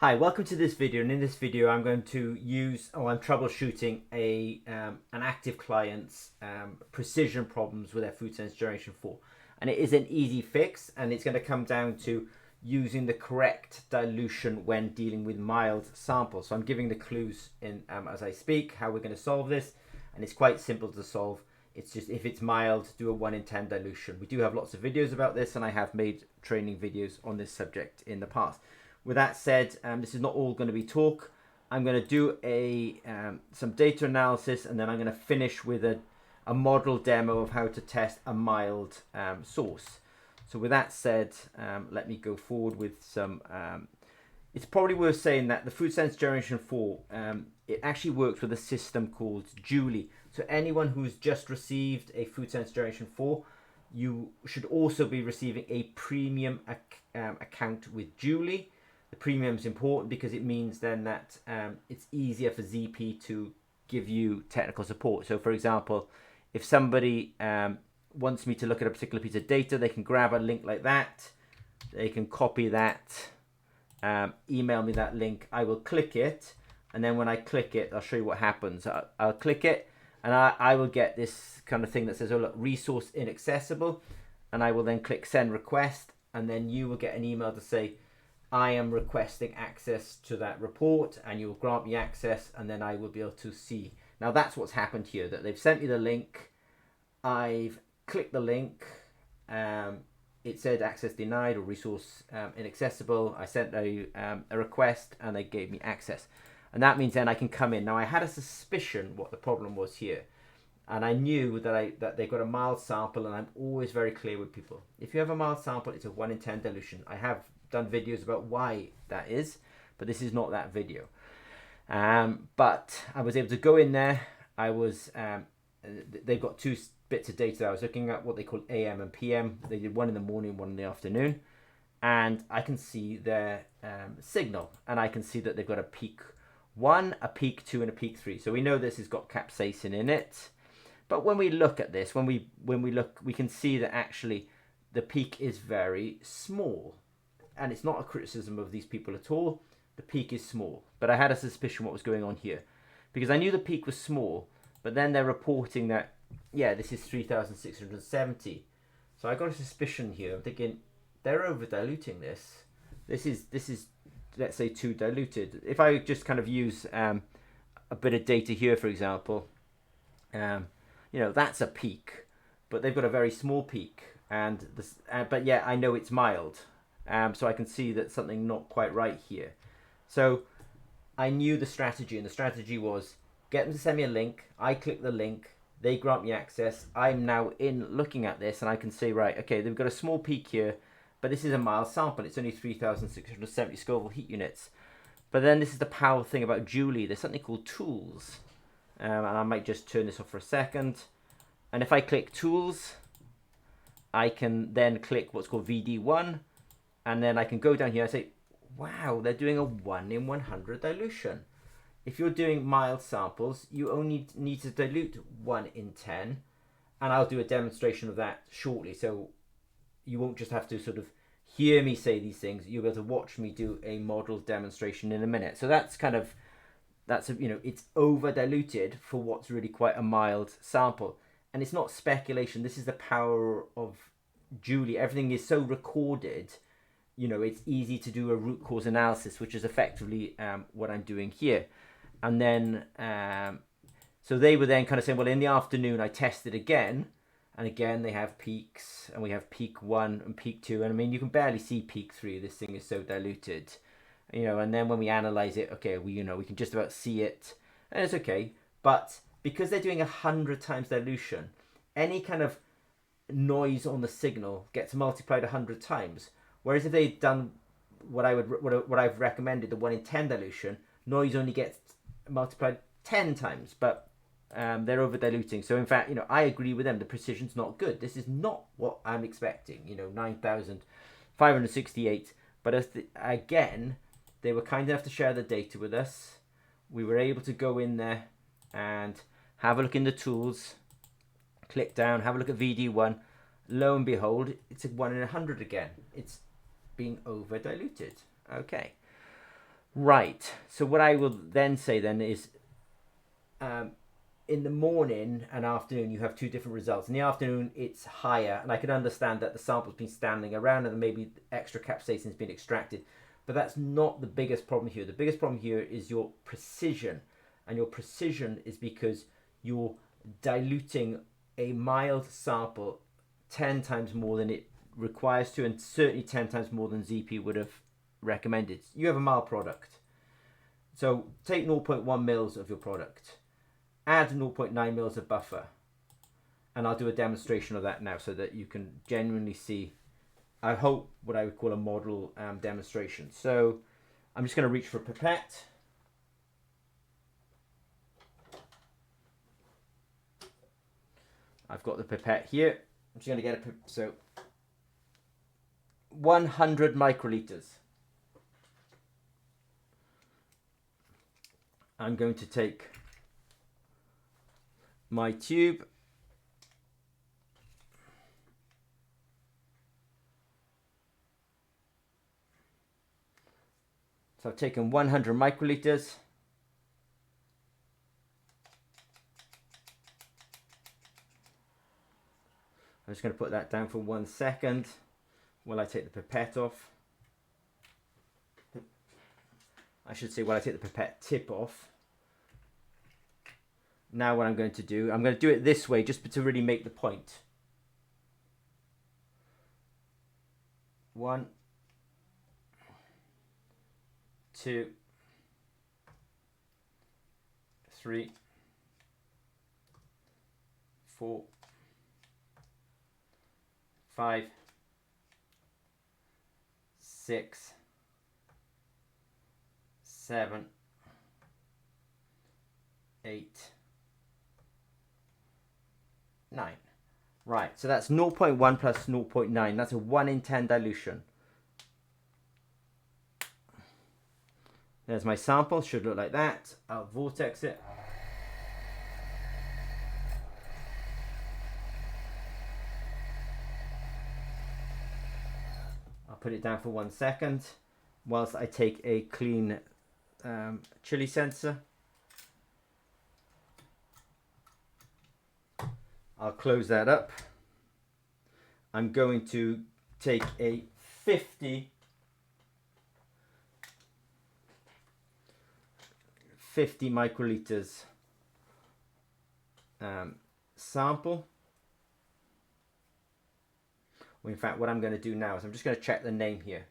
Hi, welcome to this video, and in this video I'm going to I'm troubleshooting an active client's precision problems with their food sense generation 4. And it is an easy fix, and it's going to come down to using the correct dilution when dealing with mild samples. So I'm giving the clues in as I speak, how we're going to solve this, and it's quite simple to solve. It's just, if it's mild, do a 1 in 10 dilution. We do have lots of videos about this, and I have made training videos on this subject in the past. With that said, this is not all going to be talk. I'm going to do some data analysis, and then I'm going to finish with a model demo of how to test a mild source. So with that said, let me go forward with some... it's probably worth saying that the food sense generation 4, it actually works with a system called chilli. So anyone who's just received a food sense generation 4, you should also be receiving a premium account with chilli. The premium is important because it means then that it's easier for ZP to give you technical support. So for example, if somebody wants me to look at a particular piece of data, they can grab a link like that, they can copy that, email me that link, I will click it, and then when I click it, I'll show you what happens. I'll click it, and I will get this kind of thing that says, oh look, resource inaccessible, and I will then click send request, and then you will get an email to say, I am requesting access to that report, and you will grant me access, and then I will be able to see. Now that's what's happened here, that they've sent me the link, I've clicked the link, it said access denied or resource inaccessible. I sent a request, and they gave me access. And that means then I can come in. Now I had a suspicion what the problem was here, and I knew that they got a mild sample, and I'm always very clear with people. If you have a mild sample, it's a 1 in 10 dilution. I have done videos about why that is, but this is not that video. But I was able to go in there. They've got 2 bits of data. I was looking at what they call AM and PM. They did 1 in the morning, 1 in the afternoon, and I can see their signal, and I can see that they've got a peak 1, a peak 2, and a peak 3. So we know this has got capsaicin in it. But when we look at this, when we look, we can see that actually the peak is very small. And it's not a criticism of these people at all. The peak is small. But I had a suspicion what was going on here, because I knew the peak was small, but then they're reporting that, yeah, this is 3,670. So I got a suspicion here. I'm thinking, they're over diluting this. This is let's say too diluted. If I just kind of use a bit of data here, for example, that's a peak, but they've got a very small peak, and this, but yeah, I know it's mild. So I can see that something not quite right here. So I knew the strategy, and the strategy was get them to send me a link. I click the link, they grant me access. I'm now in looking at this, and I can see, right, okay, they've got a small peak here, but this is a mild sample. It's only 3,670 Scoville heat units. But then this is the powerful thing about chilli. There's something called tools. And I might just turn this off for a second. And if I click tools, I can then click what's called VD1. And then I can go down here and say, wow, they're doing a 1 in 100 dilution. If you're doing mild samples, you only need to dilute 1 in 10. And I'll do a demonstration of that shortly. So you won't just have to sort of hear me say these things. You'll be able to watch me do a model demonstration in a minute. So that's it's over diluted for what's really quite a mild sample. And it's not speculation. This is the power of chilli. Everything is so recorded. It's easy to do a root cause analysis, which is effectively what I'm doing here. And then, so they were then kind of saying, well, in the afternoon, I tested again. And again, they have peaks, and we have peak 1 and peak 2. And I mean, you can barely see peak 3. This thing is so diluted, and then when we analyze it, okay, we can just about see it, and it's okay. But because they're doing 100 times dilution, any kind of noise on the signal gets multiplied 100 times. Whereas if they'd done what I've recommended, the 1 in 10 dilution, noise only gets multiplied 10 times, but they're over diluting. So in fact, I agree with them. The precision's not good. This is not what I'm expecting. 9,568. But again, they were kind enough to share the data with us. We were able to go in there and have a look in the tools, click down, have a look at VD1. Lo and behold, it's a 1 in 100 again. It's being over diluted. Okay. Right. So what I will then say then is, in the morning and afternoon, you have two different results. In the afternoon, it's higher, and I can understand that the sample's been standing around and maybe extra capsaicin has been extracted, but that's not the biggest problem here. The biggest problem here is your precision, and your precision is because you're diluting a mild sample 10 times more than it requires to, and certainly 10 times more than ZP would have recommended. You have a mild product. So take 0.1 mils of your product, add 0.9 mils of buffer, and I'll do a demonstration of that now so that you can genuinely see, I hope, what I would call a model demonstration. So I'm just going to reach for a pipette. I've got the pipette here. I'm just going to get so 100 microliters. I'm going to take my tube, so I've taken 100 microliters. I'm just going to put that down for 1 second while I take the pipette off. I should say while I take the pipette tip off. Now what I'm going to do it this way just to really make the point. 1, 2, 3, 4, 5, 6, 7, 8, 9. Right, so that's 0.1 plus 0.9. That's a 1 in 10 dilution. There's my sample. Should look like that. I'll vortex it. I'll put it down for 1 second whilst I take a clean chili sensor. I'll close that up. I'm going to take a 50 microliters sample. Well, in fact, what I'm going to do now is I'm just going to check the name here.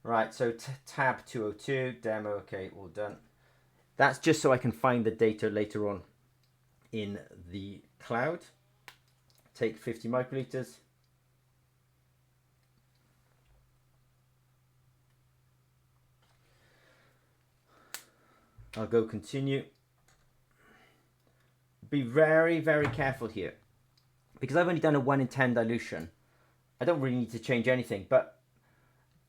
Right, so tab 202, demo, okay, all done. That's just so I can find the data later on in the cloud. Take 50 microliters. I'll go continue. Be very, very careful here, because I've only done a 1 in 10 dilution. I don't really need to change anything, but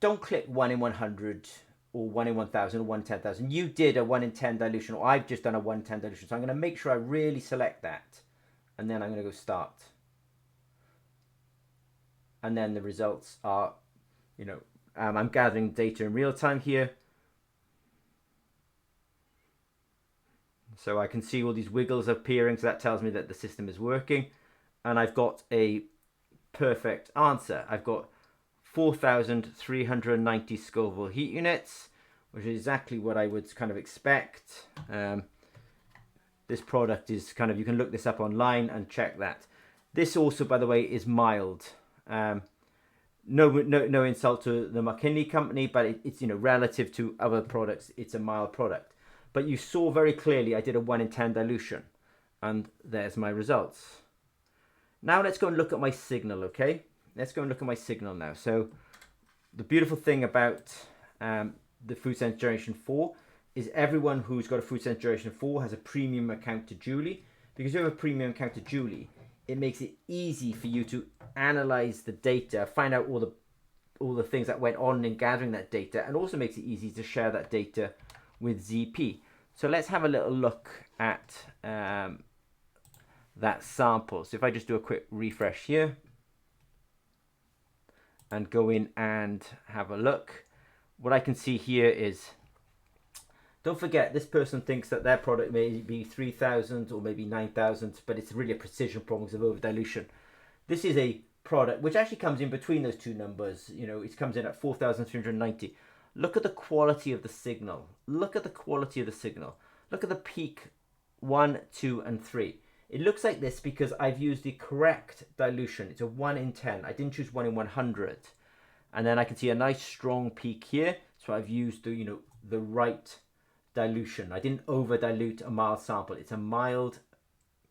don't click 1 in 100 or 1 in 1000 or 1 in 10,000. You did a 1 in 10 dilution, or I've just done a 1 in 10 dilution. So I'm going to make sure I really select that, and then I'm going to go start. And then the results are, you know, I'm gathering data in real time here. So I can see all these wiggles appearing, so that tells me that the system is working. And I've got a perfect answer. I've got 4,390 Scoville heat units, which is exactly what I would kind of expect. This product is kind of, you can look this up online and check that. This also, by the way, is mild. No insult to the McKinley company, but it's, you know, relative to other products, it's a mild product. But you saw very clearly I did a 1 in 10 dilution, and there's my results. Now let's go and look at my signal, okay? Let's go and look at my signal now. So the beautiful thing about the Food Sense Generation 4 is everyone who's got a Food Sense Generation 4 has a premium account to Julie. Because you have a premium account to Julie, it makes it easy for you to analyze the data, find out all the things that went on in gathering that data, and also makes it easy to share that data with ZP. So let's have a little look at that sample. So if I just do a quick refresh here and go in and have a look, what I can see here is, don't forget, this person thinks that their product may be 3,000 or maybe 9,000, but it's really a precision problem because of over dilution. This is a product which actually comes in between those two numbers. You know, it comes in at 4,390. Look at the quality of the signal. Look at the quality of the signal. Look at the peak 1, 2, and 3. It looks like this because I've used the correct dilution. It's a 1 in 10. I didn't choose 1 in 100. And then I can see a nice strong peak here. So I've used the, the right dilution. I didn't over dilute a mild sample. It's a mild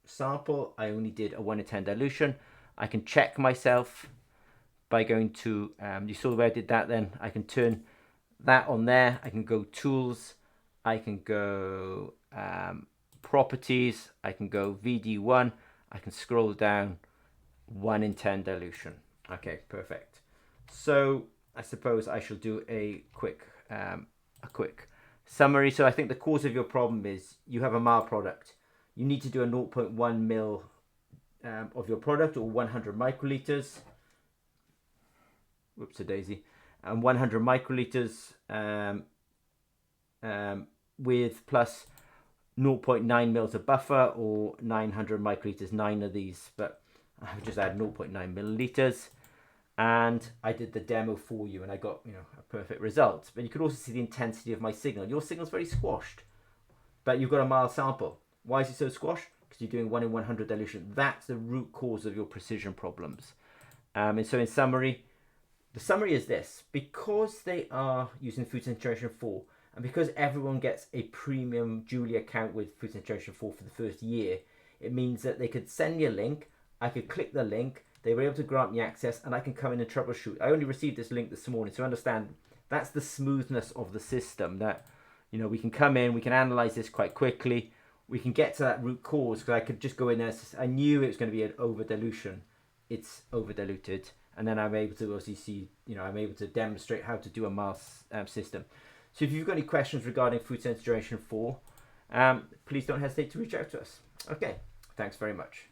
sample. I only did a 1 in 10 dilution. I can check myself by going to, you saw the way I did that then. I can turn that on there. I can go tools. I can go properties. I can go VD1. I can scroll down 1 in 10 dilution. Okay, perfect. So I suppose I shall do a quick summary. So I think the cause of your problem is you have a mild product. You need to do a 0.1 mil of your product, or 100 microliters. Whoops a daisy. And 100 microliters with plus 0.9 mils of buffer, or 900 microliters, 9 of these, but I've just added 0.9 milliliters. And I did the demo for you and I got a perfect result. But you could also see the intensity of my signal. Your signal's very squashed, but you've got a mild sample. Why is it so squashed? Because you're doing 1 in 100 dilution. That's the root cause of your precision problems. And so in summary, the summary is this: because they are using Food Science Generation 4, and because everyone gets a premium Julie account with Food Science Generation 4 for the first year, it means that they could send me a link, I could click the link, they were able to grant me access, and I can come in and troubleshoot. I only received this link this morning, so understand that's the smoothness of the system, that we can come in, we can analyze this quite quickly, we can get to that root cause, because I could just go in there. I knew it was going to be an over dilution. It's over diluted, and then I'm able to obviously see, I'm able to demonstrate how to do a mass system. So if you've got any questions regarding Food Science Generation 4, please don't hesitate to reach out to us. Okay, thanks very much.